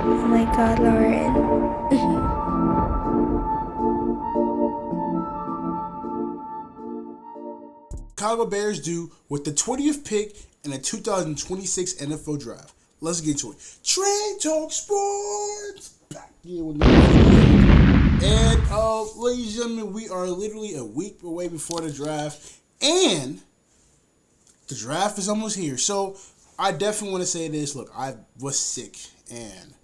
Oh my god, Lauren. Chicago Bears do with the 20th pick in the 2026 NFL Draft. Let's get to it. Trade Talk Sports. Back here with me. And ladies and gentlemen, we are literally a week away before the draft. And the draft is almost here. So I definitely want to say this. Look, I was sick and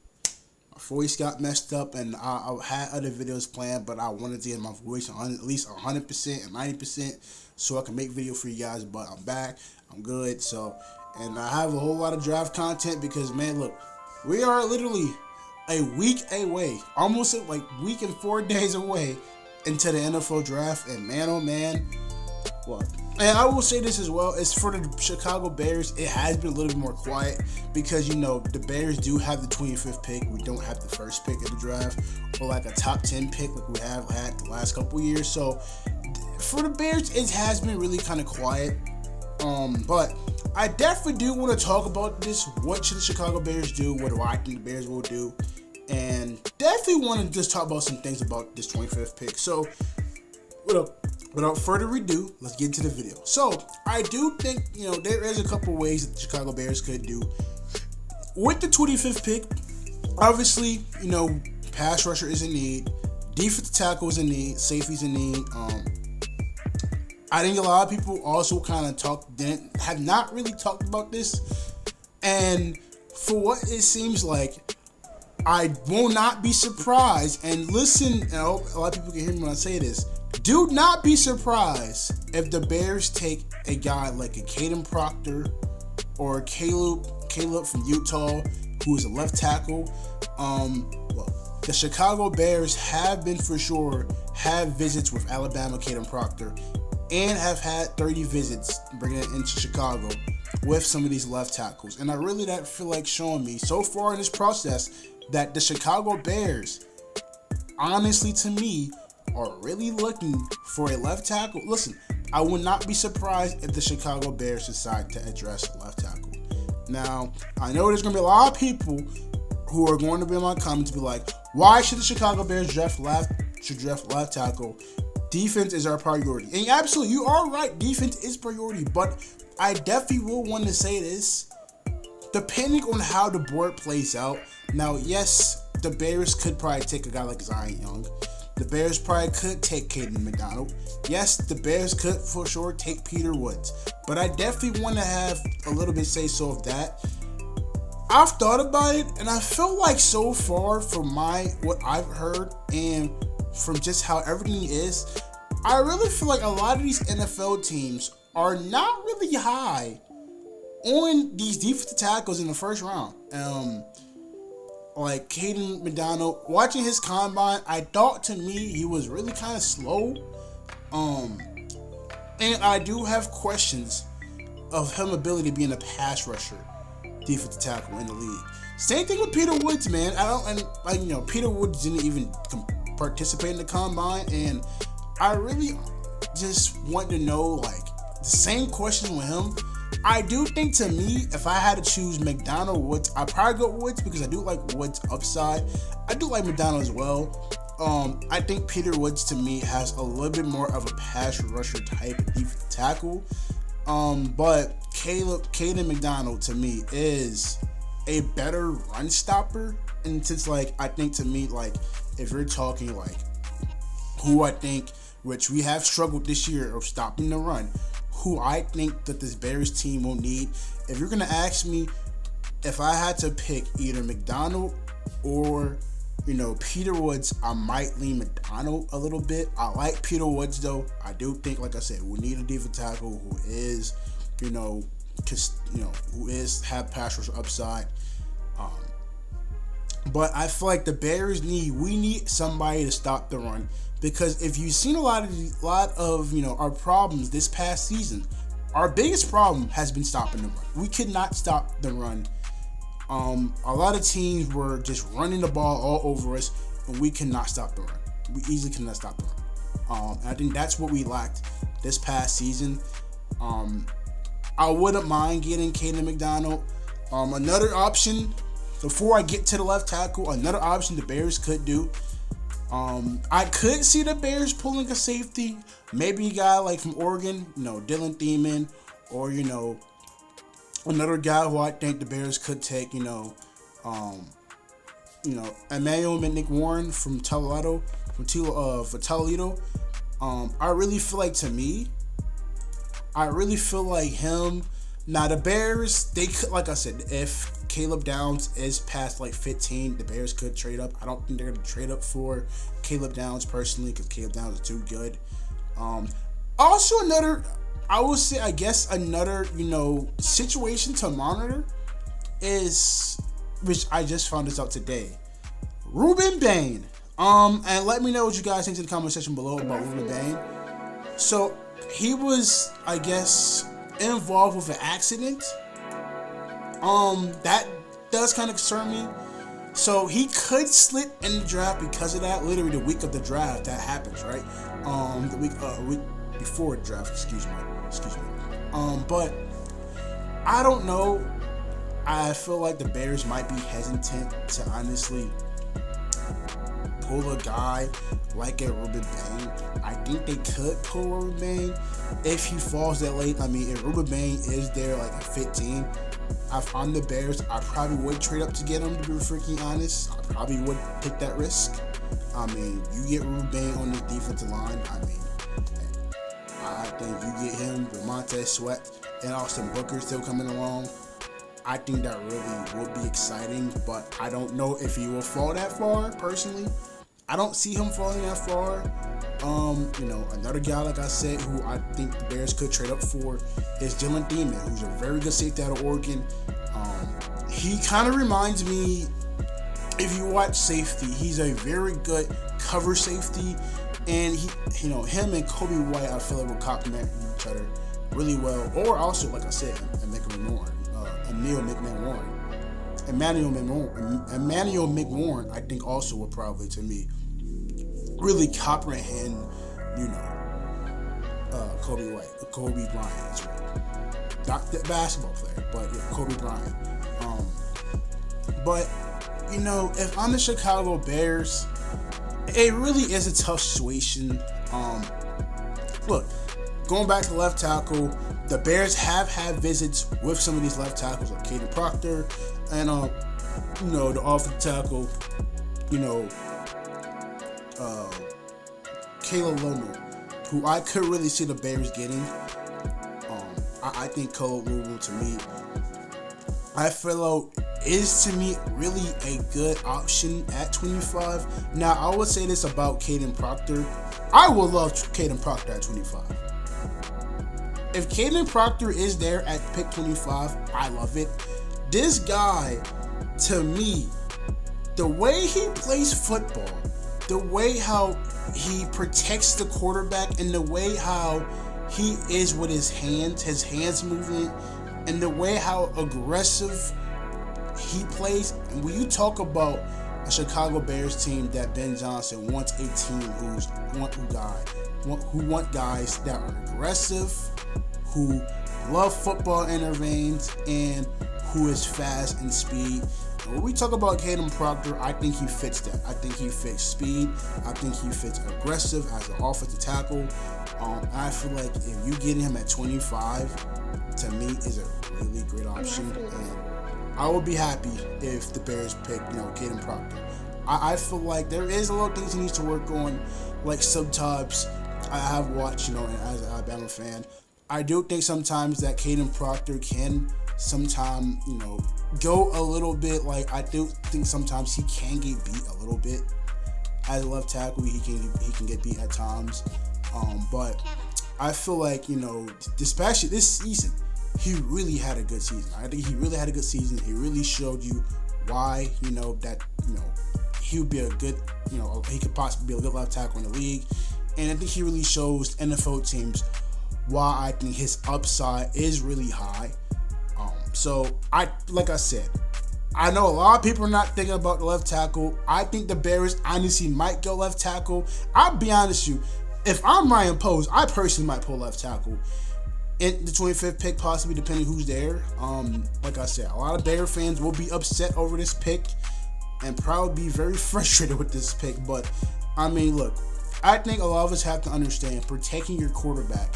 my voice got messed up, and I had other videos planned, but I wanted to get my voice on at least 100% and 90% so I can make video for you guys. But I'm back. I'm good. So, and I have a whole lot of draft content because, man, look, we are literally a week away, almost like week and 4 days away into the NFL draft. And man, oh man, well, and I will say this as well, it's for the Chicago Bears, it has been a little bit more quiet because, you know, the Bears do have the 25th pick. We don't have the first pick of the draft or like a top 10 pick like we have had the last couple years. So for the Bears, it has been really kind of quiet. But I definitely do want to talk about this. What should the Chicago Bears do? What do I think the Bears will do? And definitely want to just talk about some things about this 25th pick. So without further ado, let's get into the video. So I do think, you know, there is a couple ways that the Chicago Bears could do with the 25th pick. Obviously, you know, pass rusher is in need, defensive tackle is in need, safety's in need. I think a lot of people also kind of have not really talked about this, and for what it seems like, I will not be surprised. And listen, I hope a lot of people can hear me when I say this. Do not be surprised if the Bears take a guy like a Caden Proctor or Caleb from Utah, who is a left tackle. The Chicago Bears have been for sure have visits with Alabama Caden Proctor, and have had 30 visits bringing it into Chicago with some of these left tackles. And I really feel like showing me so far in this process that the Chicago Bears, honestly to me, are really looking for a left tackle. Listen, I would not be surprised if the Chicago Bears decide to address left tackle. Now, I know there's going to be a lot of people who are going to be in my comments be like, why should the Chicago Bears draft left tackle? Defense is our priority. And absolutely, you are right. Defense is priority. But I definitely will want to say this. Depending on how the board plays out. Now, yes, the Bears could probably take a guy like Zion Young. The Bears probably could take Caden McDonald. Yes, the Bears could for sure take Peter Woods. But I definitely want to have a little bit say-so of that. I've thought about it, and I feel like so far from what I've heard and from just how everything is, I really feel like a lot of these NFL teams are not really high on these defensive tackles in the first round. Like Caden McDonald, watching his combine, I thought to me he was really kind of slow. And I do have questions of him ability being a pass rusher, defensive tackle in the league. Same thing with Peter Woods, man. Peter Woods didn't even participate in the combine, and I really just want to know, like, the same question with him. I do think, to me, if I had to choose McDonald, Woods, I'd probably go Woods because I do like Woods' upside. I do like McDonald as well. I think Peter Woods, to me, has a little bit more of a pass rusher type of defensive tackle. But Caden McDonald, to me, is a better run stopper. And since, like, I think, to me, like, if you're talking, like, who I think, which we have struggled this year of stopping the run, who I think that this Bears team will need. If you're going to ask me if I had to pick either McDonald or, you know, Peter Woods, I might lean McDonald a little bit. I like Peter Woods, though. I do think, like I said, we need a defensive tackle who is, have pass rush upside. But I feel like the Bears we need somebody to stop the run. Because if you've seen a lot of our problems this past season, our biggest problem has been stopping the run. We could not stop the run. A lot of teams were just running the ball all over us, and we cannot stop the run. We easily cannot stop the run. And I think that's what we lacked this past season. I wouldn't mind getting Caden McDonald. Another option before I get to the left tackle, another option the Bears could do. I could see the Bears pulling a safety, maybe a guy like from Oregon, Dylan Thiemann, or another guy who I think the Bears could take, Emmanuel McNick-Warren from Toledo, for Toledo. I really feel like him. Now the Bears, they could, like I said, if Caleb Downs is past like 15, the Bears could trade up. I don't think they're gonna trade up for Caleb Downs personally, because Caleb Downs is too good. Also another situation to monitor is, which I just found this out today, Ruben Bain. And let me know what you guys think in the comment section below about Ruben Bain. So he was, I guess, involved with an accident. That does kind of concern me. So he could slip in the draft because of that. Literally the week of the draft that happens, right? The week before the draft, excuse me. But I don't know. I feel like the Bears might be hesitant to honestly pull a guy like a Ruben Bain. I think they could pull Ruben Bain if he falls that late. I mean, if Ruben Bain is there like at 15, if I'm the Bears, I probably would trade up to get him, to be freaking honest. I probably would take that risk. I mean, you get Ruben Bain on the defensive line. I mean, I think you get him with Montez Sweat and Austin Booker still coming along. I think that really would be exciting, but I don't know if he will fall that far, personally. I don't see him falling that far. Another guy, like I said, who I think the Bears could trade up for is Dylan Thiemann, who's a very good safety out of Oregon. He kind of reminds me, if you watch safety, he's a very good cover safety, and him and Kobe White, I feel like will complement each other really well. Or also, like I said, Emmanuel McNick-Warren, I think also will probably, to me, really comprehend, Kobe Bryant, that's right. Not the basketball player, but yeah, Kobe Bryant. But if I'm the Chicago Bears, it really is a tough situation. Look, going back to left tackle, the Bears have had visits with some of these left tackles, like Caden Proctor, and the offensive tackle, Caleb Lomu, who I could really see the Bears getting. I think Caleb Lomu, to me, I feel like is, to me, really a good option at 25. Now, I would say this about Caden Proctor. I would love Caden Proctor at 25. If Caden Proctor is there at pick 25, I love it. This guy, to me, the way he plays football, the way how he protects the quarterback, and the way how he is with his hands movement, and the way how aggressive he plays. And when you talk about a Chicago Bears team that Ben Johnson wants a team who want guys that are aggressive, who love football in their veins, and who is fast and speed. And when we talk about Caden Proctor, I think he fits that. I think he fits speed. I think he fits aggressive as an offensive tackle. I feel like if you get him at 25, to me, is a really great option. And I would be happy if the Bears pick, Caden Proctor. I feel like there is a lot of things he needs to work on. Like sometimes I have watched, as an Alabama fan, I do think sometimes that Caden Proctor can sometimes, go a little bit. Like, I do think sometimes he can get beat a little bit as a left tackle. He can get beat at times. But I feel like, especially this season, he really had a good season. I think he really had a good season. He really showed you why, that, he would be a good, he could possibly be a good left tackle in the league. And I think he really shows NFL teams why I think his upside is really high. Like I said, I know a lot of people are not thinking about the left tackle. I think the Bears honestly might go left tackle. I'll be honest with you, if I'm Ryan Post, I personally might pull left tackle. in the 25th pick, possibly, depending who's there. Like I said, a lot of Bear fans will be upset over this pick and probably be very frustrated with this pick. But I mean, look, I think a lot of us have to understand protecting your quarterback,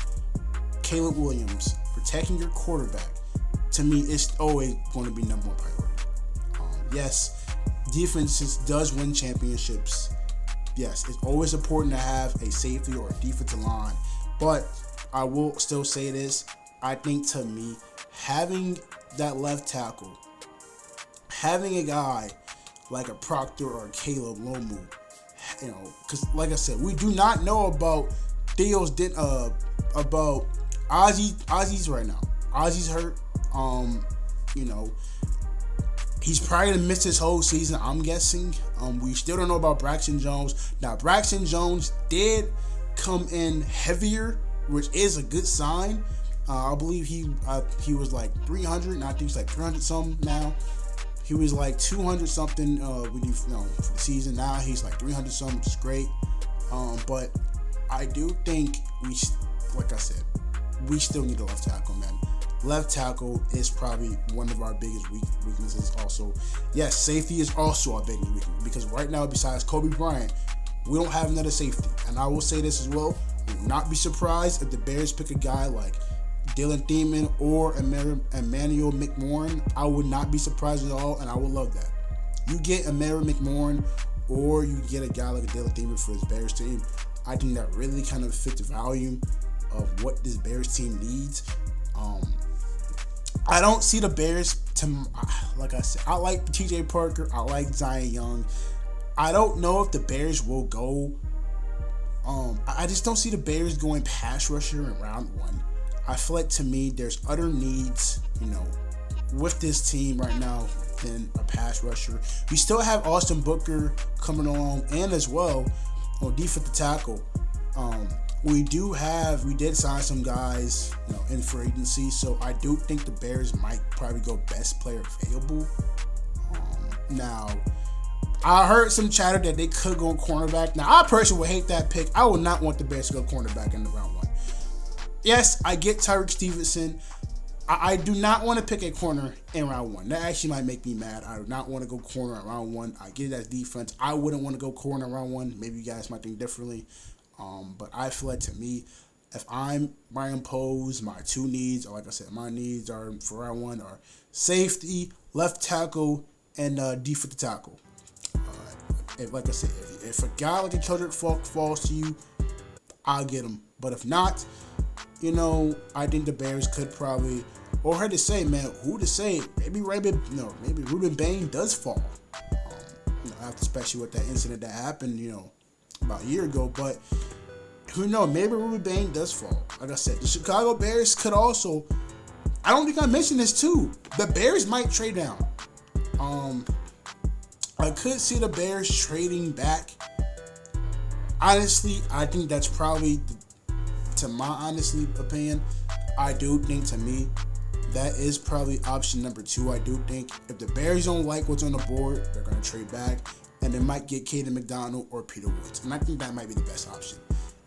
Caleb Williams, protecting your quarterback, to me, it's always going to be number one priority. Yes, defenses does win championships. Yes, it's always important to have a safety or a defensive line, but I will still say this. I think, to me, having that left tackle, having a guy like a Proctor or a Caleb Lomu, because like I said, we do not know about about Ozzy's right now. Ozzy's hurt. He's probably gonna miss this whole season, I'm guessing. We still don't know about Braxton Jones. Now, Braxton Jones did come in heavier, which is a good sign. I believe he was like 300, and I think he's like 300 something now. He was like 200 something for the season. Now he's like 300 something, which is great. But I do think like I said, we still need a left tackle, man. Left tackle is probably one of our biggest weaknesses. Also, yes, safety is also our biggest weakness, because right now, besides Kobe Bryant, we don't have another safety. And I will say this as well: we will not be surprised if the Bears pick a guy like Dylan Thiemann or Emmanuel McMorrin. I would not be surprised at all, and I would love that. You get Emmanuel McMorrin, or you get a guy like Dylan Thiemann for his Bears team. I think that really kind of fits the volume of what this Bears team needs. I don't see the Bears like I said, I like TJ Parker, I like Zion Young. I don't know if the Bears will go. I just don't see the Bears going pass rusher in round one. I feel like, to me, there's other needs, with this team right now than a pass rusher. We still have Austin Booker coming along, and as well on defensive tackle. We did sign some guys, in free agency, so I do think the Bears might probably go best player available. Now, I heard some chatter that they could go cornerback. Now, I personally would hate that pick. I would not want the Bears to go cornerback in the round one. Yes, I get Tyreek Stevenson. I do not want to pick a corner in round one. That actually might make me mad. I do not want to go corner in round one. I get it as defense. I wouldn't want to go corner in round one. Maybe you guys might think differently. But I feel like, to me, if I'm Ryan Poles, my two needs, or like I said, my needs are for round one are safety, left tackle, and defensive tackle. Like I said, if a guy like a Kendrick Falk falls to you, I'll get him. But if not, I think the Bears could probably, or hard to say, man, who to say? Maybe Ruben Bain does fall. After, especially with that incident that happened, about a year ago. But who knows? Maybe Ruben Bain does fall. Like I said, the Chicago Bears could also. I don't think I mentioned this too. The Bears might trade down. I could see the Bears trading back. Honestly, I think that's probably, to my honestly opinion, I do think, to me, that is probably option number 2. I do think if the Bears don't like what's on the board, they're going to trade back, and they might get Caden McDonald or Peter Woods. And I think that might be the best option.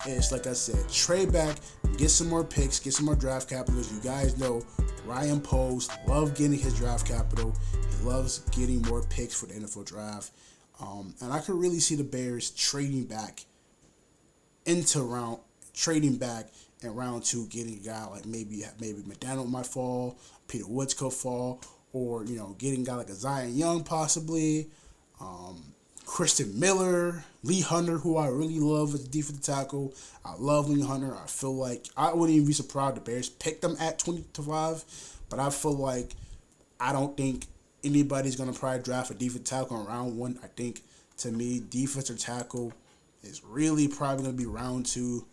It's like I said, trade back, get some more picks, get some more draft capital. As you guys know, Ryan Poles loves getting his draft capital. He loves getting more picks for the NFL draft. And I could really see the Bears trading back in round 2, getting a guy like maybe McDonald might fall, Peter Woods could fall, or getting a guy like a Zion Young possibly, Christian Miller, Lee Hunter, who I really love as a defensive tackle. I love Lee Hunter. I feel like I wouldn't even be surprised the Bears picked them at 25, but I feel like I don't think anybody's gonna probably draft a defensive tackle in round 1. I think, to me, defensive tackle is really probably gonna be round 2.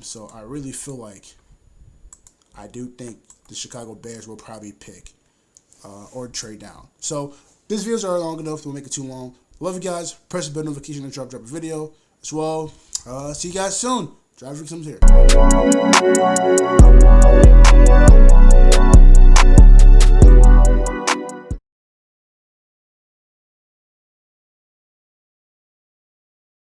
So I really feel like I do think the Chicago Bears will probably pick or trade down. So this video's already long enough. Don't make it too long. Love you guys. Press the bell notification and drop a video as well. See you guys soon. Drive Rick Sims here.